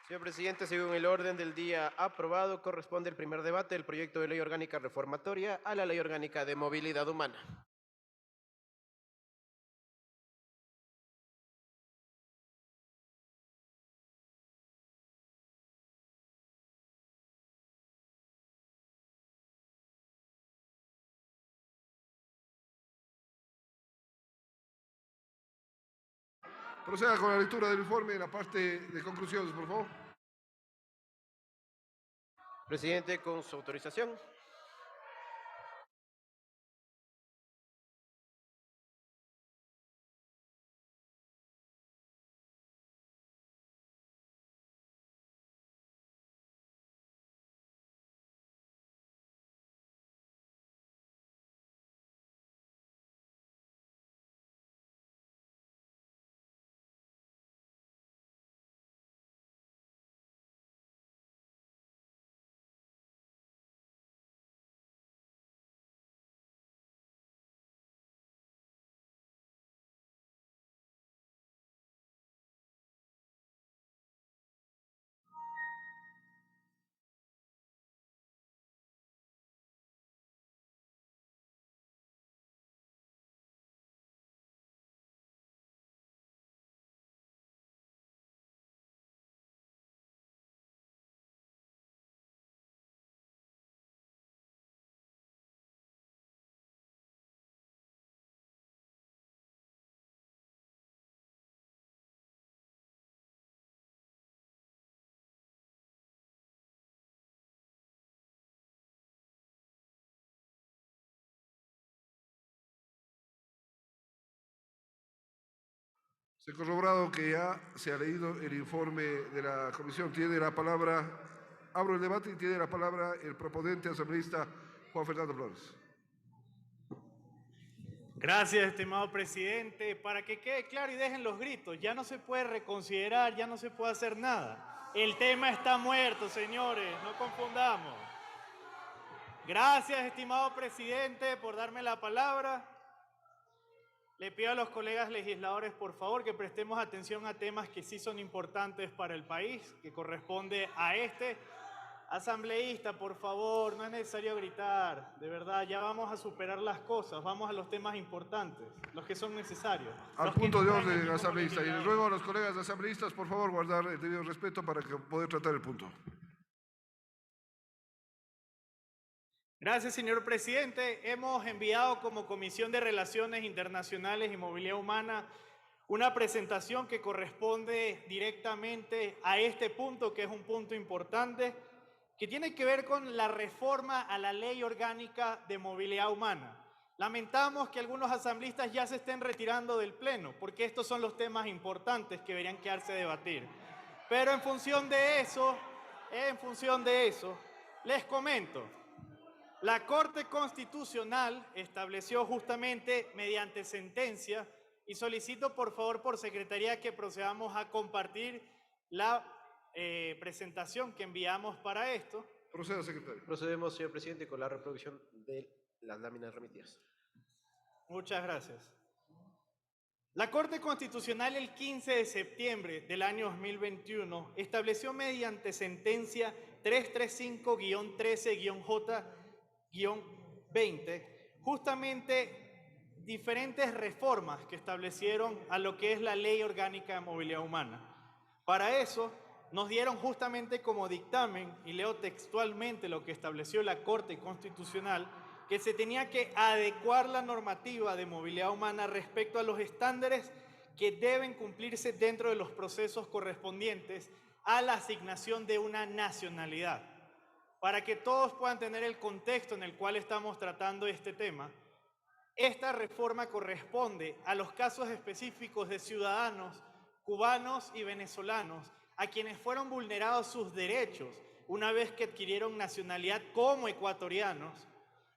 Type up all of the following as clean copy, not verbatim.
Señor presidente, según el orden del día aprobado, corresponde el primer debate del proyecto de ley orgánica reformatoria a la ley orgánica de movilidad humana. Proceda con la lectura del informe en la parte de conclusiones, por favor. Presidente, con su autorización. Se ha corroborado que ya se ha leído el informe de la comisión. Tiene la palabra, abro el debate y tiene la palabra el proponente asambleísta Juan Fernando Flores. Gracias, estimado presidente. Para que quede claro y dejen los gritos, ya no se puede reconsiderar, ya no se puede hacer nada. El tema está muerto, señores, no confundamos. Gracias, estimado presidente, por darme la palabra. Le pido a los colegas legisladores, por favor, que prestemos atención a temas que sí son importantes para el país, que corresponde a este. Asambleísta, por favor, no es necesario gritar. De verdad, ya vamos a superar las cosas, vamos a los temas importantes, los que son necesarios. Al punto de orden, asambleísta. Y les ruego a los colegas asambleístas, por favor, guardar el debido respeto para que poder tratar el punto. Gracias, señor presidente. Hemos enviado como Comisión de Relaciones Internacionales y Movilidad Humana una presentación que corresponde directamente a este punto, que es un punto importante, que tiene que ver con la reforma a la Ley Orgánica de Movilidad Humana. Lamentamos que algunos asambleístas ya se estén retirando del Pleno, porque estos son los temas importantes que deberían quedarse a debatir. Pero en función de eso, les comento. La Corte Constitucional estableció justamente mediante sentencia, y solicito por favor por secretaría que procedamos a compartir la presentación que enviamos para esto. Proceda, secretario. Procedemos, señor presidente, con la reproducción de las láminas remitidas. Muchas gracias. La Corte Constitucional el 15 de septiembre del año 2021 estableció mediante sentencia 335-13-J-20 justamente diferentes reformas que establecieron a lo que es la Ley Orgánica de Movilidad Humana. Para eso nos dieron justamente como dictamen, y leo textualmente lo que estableció la Corte Constitucional, que se tenía que adecuar la normativa de movilidad humana respecto a los estándares que deben cumplirse dentro de los procesos correspondientes a la asignación de una nacionalidad. Para que todos puedan tener el contexto en el cual estamos tratando este tema, esta reforma corresponde a los casos específicos de ciudadanos cubanos y venezolanos a quienes fueron vulnerados sus derechos una vez que adquirieron nacionalidad como ecuatorianos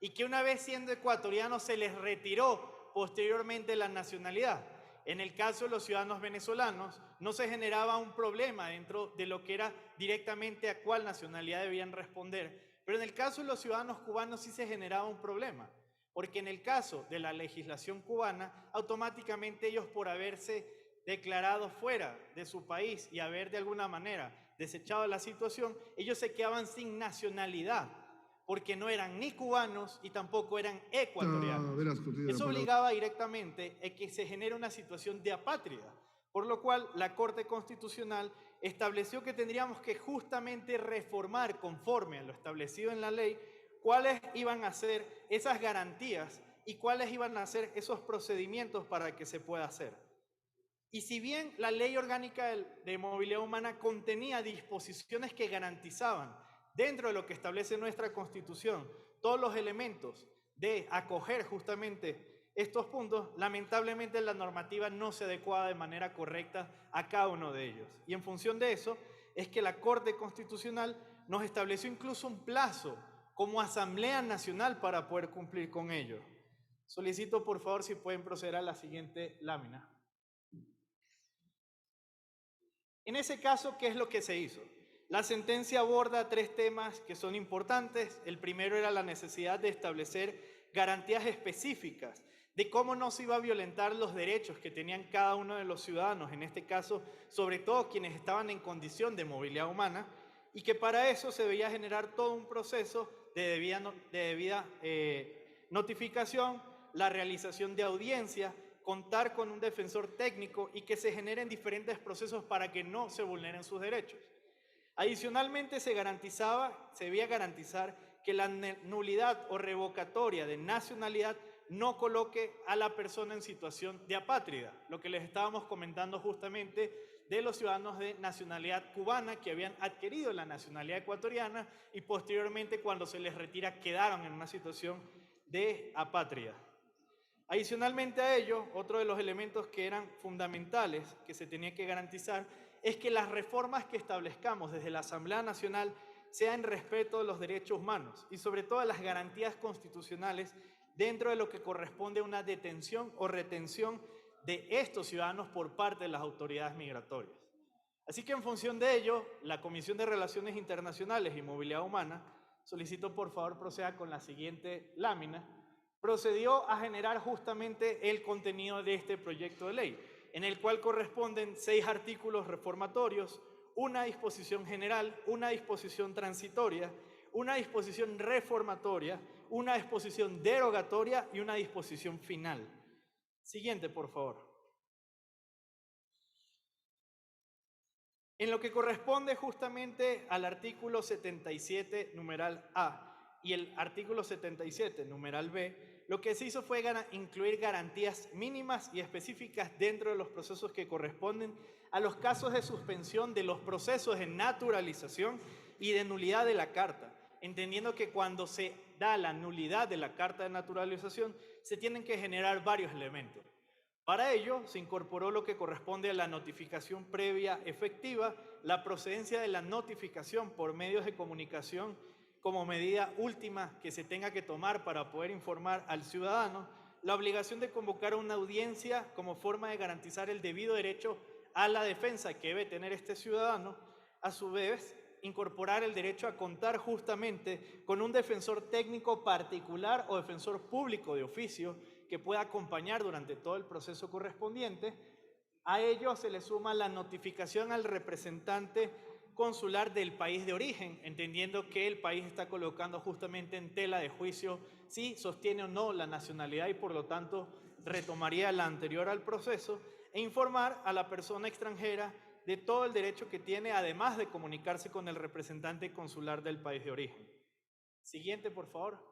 y que una vez siendo ecuatorianos se les retiró posteriormente la nacionalidad. En el caso de los ciudadanos venezolanos no se generaba un problema dentro de lo que era directamente a cuál nacionalidad debían responder, pero en el caso de los ciudadanos cubanos sí se generaba un problema, porque en el caso de la legislación cubana, automáticamente ellos por haberse declarado fuera de su país y haber de alguna manera desechado la situación, ellos se quedaban sin nacionalidad, porque no eran ni cubanos y tampoco eran ecuatorianos. Eso obligaba directamente a que se genere una situación de apátrida, por lo cual la Corte Constitucional estableció que tendríamos que justamente reformar conforme a lo establecido en la ley cuáles iban a ser esas garantías y cuáles iban a ser esos procedimientos para que se pueda hacer. Y si bien la Ley Orgánica de Movilidad Humana contenía disposiciones que garantizaban, dentro de lo que establece nuestra Constitución, todos los elementos de acoger justamente estos puntos, lamentablemente la normativa no se adecuaba de manera correcta a cada uno de ellos. Y en función de eso, es que la Corte Constitucional nos estableció incluso un plazo como Asamblea Nacional para poder cumplir con ello. Solicito, por favor, si pueden proceder a la siguiente lámina. En ese caso, ¿qué es lo que se hizo? La sentencia aborda 3 temas que son importantes. El primero era la necesidad de establecer garantías específicas de cómo no se iba a violentar los derechos que tenían cada uno de los ciudadanos, en este caso, sobre todo quienes estaban en condición de movilidad humana, y que para eso se debía generar todo un proceso de debida notificación, la realización de audiencia, contar con un defensor técnico y que se generen diferentes procesos para que no se vulneren sus derechos. Adicionalmente, se debía garantizar que la nulidad o revocatoria de nacionalidad no coloque a la persona en situación de apátrida, lo que les estábamos comentando justamente de los ciudadanos de nacionalidad cubana que habían adquirido la nacionalidad ecuatoriana y posteriormente, cuando se les retira, quedaron en una situación de apátrida. Adicionalmente a ello, otro de los elementos que eran fundamentales que se tenía que garantizar es que las reformas que establezcamos desde la Asamblea Nacional sean en respeto de los derechos humanos y sobre todo de las garantías constitucionales dentro de lo que corresponde a una detención o retención de estos ciudadanos por parte de las autoridades migratorias. Así que en función de ello, la Comisión de Relaciones Internacionales y Movilidad Humana, solicito por favor proceda con la siguiente lámina, procedió a generar justamente el contenido de este proyecto de ley, en el cual corresponden 6 artículos reformatorios, una disposición general, una disposición transitoria, una disposición reformatoria, una disposición derogatoria y una disposición final. Siguiente, por favor. En lo que corresponde justamente al artículo 77, numeral A, y el artículo 77, numeral B, lo que se hizo fue incluir garantías mínimas y específicas dentro de los procesos que corresponden a los casos de suspensión de los procesos de naturalización y de nulidad de la carta, entendiendo que cuando se da la nulidad de la carta de naturalización se tienen que generar varios elementos. Para ello se incorporó lo que corresponde a la notificación previa efectiva, la procedencia de la notificación por medios de comunicación como medida última que se tenga que tomar para poder informar al ciudadano, la obligación de convocar una audiencia como forma de garantizar el debido derecho a la defensa que debe tener este ciudadano, a su vez incorporar el derecho a contar justamente con un defensor técnico particular o defensor público de oficio que pueda acompañar durante todo el proceso correspondiente. A ello se le suma la notificación al representante consular del país de origen, entendiendo que el país está colocando justamente en tela de juicio si sostiene o no la nacionalidad y por lo tanto retomaría la anterior al proceso, e informar a la persona extranjera de todo el derecho que tiene, además de comunicarse con el representante consular del país de origen. Siguiente, por favor.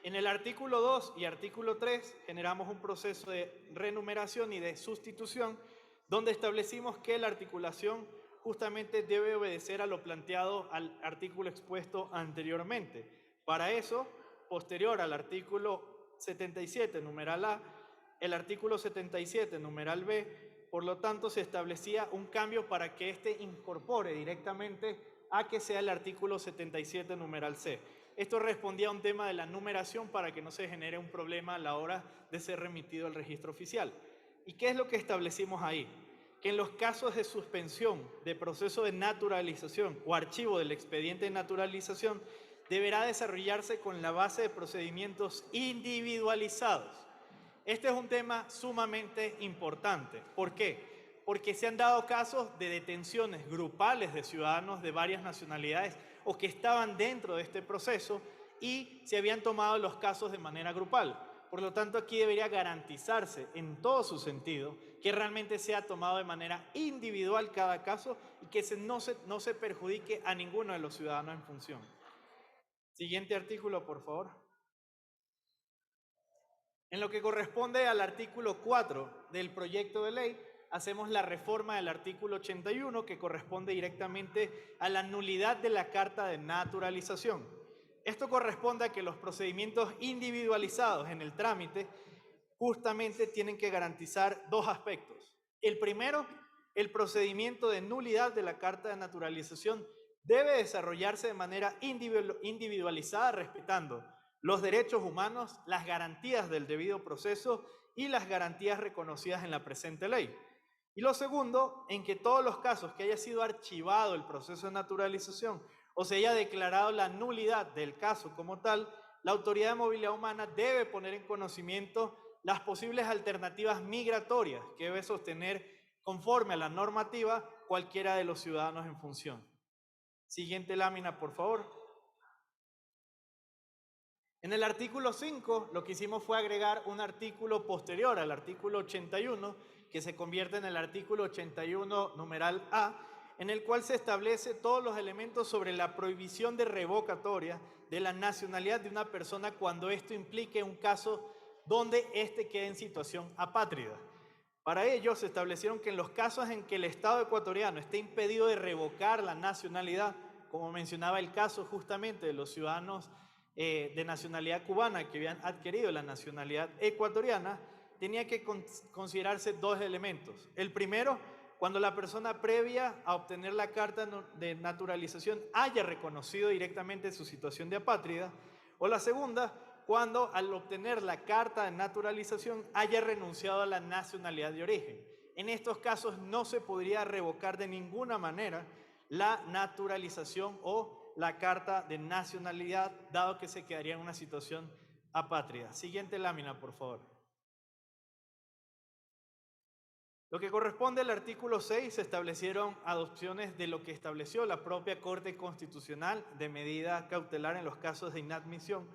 En el artículo 2 y artículo 3 generamos un proceso de renumeración y de sustitución donde establecimos que la articulación justamente debe obedecer a lo planteado al artículo expuesto anteriormente. Para eso, posterior al artículo 77, numeral A, el artículo 77, numeral B, por lo tanto se establecía un cambio para que éste incorpore directamente a que sea el artículo 77, numeral C. Esto respondía a un tema de la numeración para que no se genere un problema a la hora de ser remitido al registro oficial. ¿Y qué es lo que establecimos ahí? Que en los casos de suspensión de proceso de naturalización o archivo del expediente de naturalización deberá desarrollarse con la base de procedimientos individualizados. Este es un tema sumamente importante. ¿Por qué? Porque se han dado casos de detenciones grupales de ciudadanos de varias nacionalidades o que estaban dentro de este proceso y se habían tomado los casos de manera grupal. Por lo tanto, aquí debería garantizarse en todo su sentido que realmente sea tomado de manera individual cada caso y que no se perjudique a ninguno de los ciudadanos en función. Siguiente artículo, por favor. En lo que corresponde al artículo 4 del proyecto de ley, hacemos la reforma del artículo 81 que corresponde directamente a la nulidad de la carta de naturalización. Esto corresponde a que los procedimientos individualizados en el trámite justamente tienen que garantizar dos aspectos. El primero, el procedimiento de nulidad de la carta de naturalización debe desarrollarse de manera individualizada, respetando los derechos humanos, las garantías del debido proceso y las garantías reconocidas en la presente ley. Y lo segundo, en que todos los casos que haya sido archivado el proceso de naturalización o se haya declarado la nulidad del caso como tal, la Autoridad de Movilidad Humana debe poner en conocimiento las posibles alternativas migratorias que debe sostener conforme a la normativa cualquiera de los ciudadanos en función. Siguiente lámina, por favor. En el artículo 5, lo que hicimos fue agregar un artículo posterior al artículo 81, que se convierte en el artículo 81 numeral A, en el cual se establece todos los elementos sobre la prohibición de revocatoria de la nacionalidad de una persona cuando esto implique un caso donde éste quede en situación apátrida. Para ello, se establecieron que en los casos en que el Estado ecuatoriano esté impedido de revocar la nacionalidad, como mencionaba el caso justamente de los ciudadanos de nacionalidad cubana que habían adquirido la nacionalidad ecuatoriana, tenía que considerarse dos elementos. El primero, cuando la persona previa a obtener la carta de naturalización haya reconocido directamente su situación de apátrida, o la segunda, cuando al obtener la carta de naturalización haya renunciado a la nacionalidad de origen. En estos casos no se podría revocar de ninguna manera la naturalización o la carta de nacionalidad, dado que se quedaría en una situación apátrida. Siguiente lámina, por favor. Lo que corresponde al artículo 6, se establecieron adopciones de lo que estableció la propia Corte Constitucional de medida cautelar en los casos de inadmisión,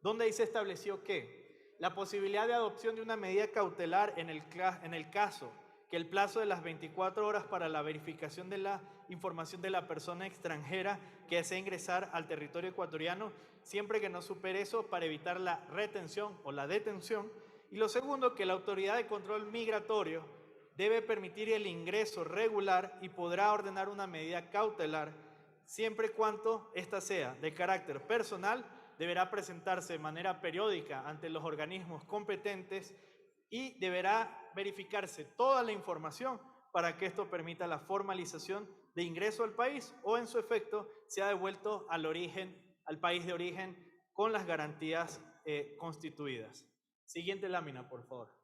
donde ahí se estableció que la posibilidad de adopción de una medida cautelar en el caso que el plazo de las 24 horas para la verificación de la información de la persona extranjera que desea ingresar al territorio ecuatoriano, siempre que no supere eso, para evitar la retención o la detención. Y lo segundo, que la Autoridad de Control Migratorio debe permitir el ingreso regular y podrá ordenar una medida cautelar siempre y cuando ésta sea de carácter personal, deberá presentarse de manera periódica ante los organismos competentes y deberá verificarse toda la información para que esto permita la formalización de ingreso al país o en su efecto sea devuelto al país de origen con las garantías constituidas. Siguiente lámina, por favor.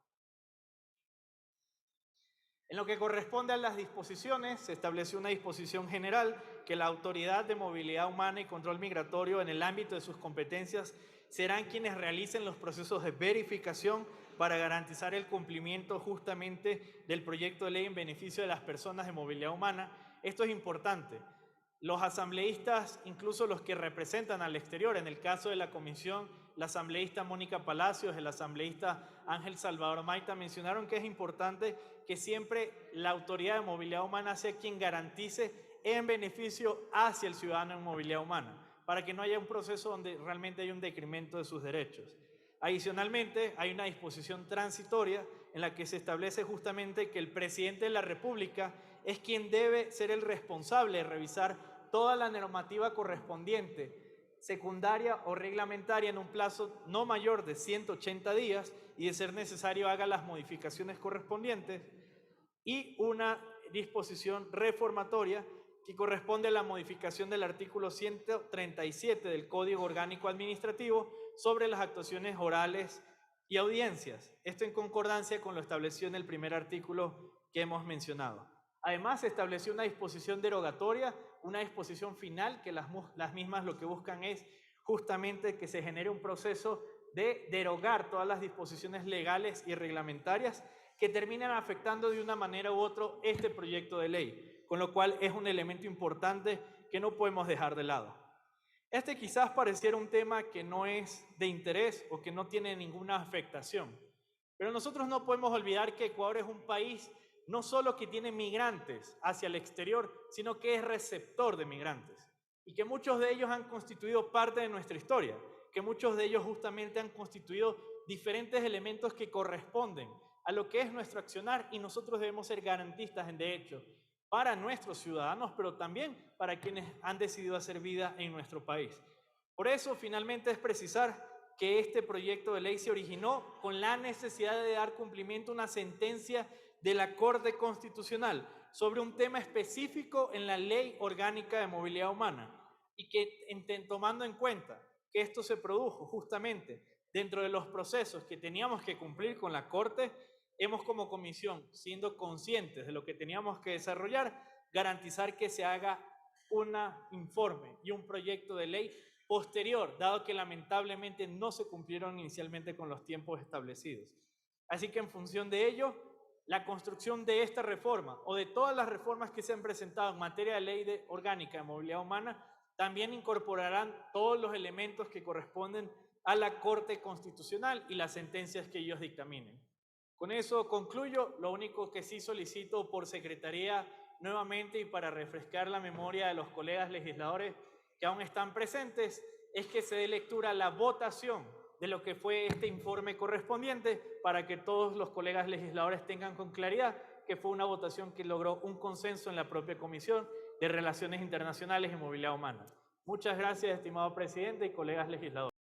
En lo que corresponde a las disposiciones, se estableció una disposición general que la Autoridad de Movilidad Humana y Control Migratorio en el ámbito de sus competencias serán quienes realicen los procesos de verificación para garantizar el cumplimiento justamente del proyecto de ley en beneficio de las personas de movilidad humana. Esto es importante. Los asambleístas, incluso los que representan al exterior, en el caso de la comisión, la asambleísta Mónica Palacios, el asambleísta Ángel Salvador Maita, mencionaron que es importante que siempre la Autoridad de Movilidad Humana sea quien garantice en beneficio hacia el ciudadano en movilidad humana, para que no haya un proceso donde realmente haya un decremento de sus derechos. Adicionalmente, hay una disposición transitoria en la que se establece justamente que el presidente de la República es quien debe ser el responsable de revisar toda la normativa correspondiente, secundaria o reglamentaria, en un plazo no mayor de 180 días y, de ser necesario, haga las modificaciones correspondientes, y una disposición reformatoria que corresponde a la modificación del artículo 137 del Código Orgánico Administrativo sobre las actuaciones orales y audiencias. Esto en concordancia con lo establecido en el primer artículo que hemos mencionado. Además, se estableció una disposición derogatoria, una disposición final, que las mismas lo que buscan es justamente que se genere un proceso de derogar todas las disposiciones legales y reglamentarias que terminan afectando de una manera u otra este proyecto de ley, con lo cual es un elemento importante que no podemos dejar de lado. Este quizás pareciera un tema que no es de interés o que no tiene ninguna afectación, pero nosotros no podemos olvidar que Ecuador es un país no solo que tiene migrantes hacia el exterior, sino que es receptor de migrantes y que muchos de ellos han constituido parte de nuestra historia, que muchos de ellos justamente han constituido diferentes elementos que corresponden a lo que es nuestro accionar y nosotros debemos ser garantistas en derecho para nuestros ciudadanos, pero también para quienes han decidido hacer vida en nuestro país. Por eso, finalmente, es precisar que este proyecto de ley se originó con la necesidad de dar cumplimiento a una sentencia de la Corte Constitucional sobre un tema específico en la Ley Orgánica de Movilidad Humana y que, tomando en cuenta que esto se produjo justamente dentro de los procesos que teníamos que cumplir con la Corte, hemos como comisión, siendo conscientes de lo que teníamos que desarrollar, garantizar que se haga un informe y un proyecto de ley posterior, dado que lamentablemente no se cumplieron inicialmente con los tiempos establecidos. Así que en función de ello, la construcción de esta reforma o de todas las reformas que se han presentado en materia de ley orgánica de movilidad humana también incorporarán todos los elementos que corresponden a la Corte Constitucional y las sentencias que ellos dictaminen. Con eso concluyo. Lo único que sí solicito por secretaría nuevamente y para refrescar la memoria de los colegas legisladores que aún están presentes es que se dé lectura a la votación de lo que fue este informe correspondiente para que todos los colegas legisladores tengan con claridad que fue una votación que logró un consenso en la propia Comisión de Relaciones Internacionales y Movilidad Humana. Muchas gracias, estimado presidente y colegas legisladores.